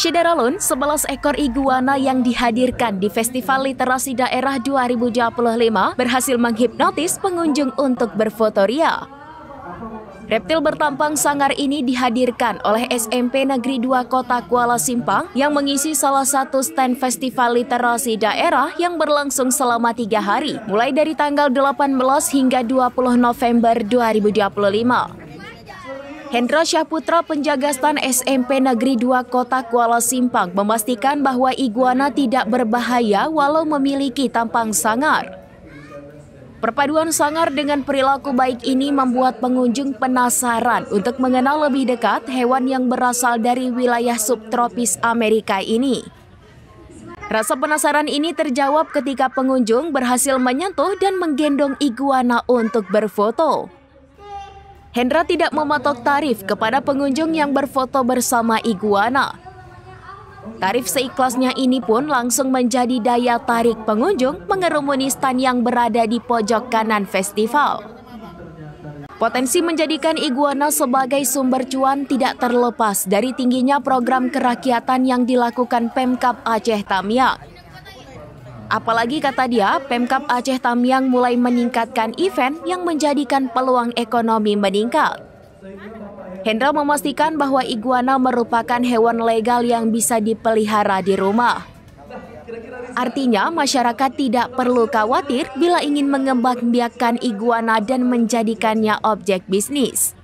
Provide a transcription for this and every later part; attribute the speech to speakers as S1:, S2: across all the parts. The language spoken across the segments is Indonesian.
S1: Syederalun, 11 ekor iguana yang dihadirkan di Festival Literasi Daerah 2025 berhasil menghipnotis pengunjung untuk berfoto ria. Reptil bertampang sangar ini dihadirkan oleh SMP Negeri 2 Kota Kuala Simpang yang mengisi salah satu stand Festival Literasi Daerah yang berlangsung selama 3 hari, mulai dari tanggal 18 hingga 20 November 2025. Hendra Syahputra, penjaga stan SMP Negeri 2 Kota Kuala Simpang, memastikan bahwa iguana tidak berbahaya walau memiliki tampang sangar. Perpaduan sangar dengan perilaku baik ini membuat pengunjung penasaran untuk mengenal lebih dekat hewan yang berasal dari wilayah subtropis Amerika ini. Rasa penasaran ini terjawab ketika pengunjung berhasil menyentuh dan menggendong iguana untuk berfoto. Hendra tidak mematok tarif kepada pengunjung yang berfoto bersama iguana. Tarif seikhlasnya ini pun langsung menjadi daya tarik pengunjung mengerumuni stan yang berada di pojok kanan festival. Potensi menjadikan iguana sebagai sumber cuan tidak terlepas dari tingginya program kerakyatan yang dilakukan Pemkab Aceh Tamiang. Apalagi kata dia, Pemkab Aceh Tamiang mulai meningkatkan event yang menjadikan peluang ekonomi meningkat. Hendra memastikan bahwa iguana merupakan hewan legal yang bisa dipelihara di rumah. Artinya, masyarakat tidak perlu khawatir bila ingin mengembangbiakkan iguana dan menjadikannya objek bisnis.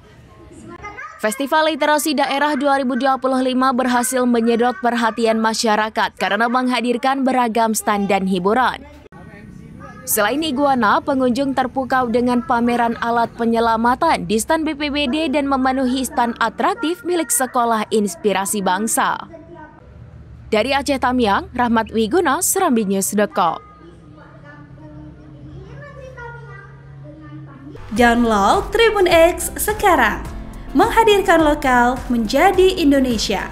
S1: Festival Literasi Daerah 2025 berhasil menyedot perhatian masyarakat karena menghadirkan beragam stand dan hiburan. Selain iguana, pengunjung terpukau dengan pameran alat penyelamatan di stand BPBD dan memenuhi stand atraktif milik Sekolah Inspirasi Bangsa. Dari Aceh Tamiang, Rahmat Wiguna, serambinews.com.
S2: Download Tribun X sekarang. Menghadirkan lokal menjadi Indonesia.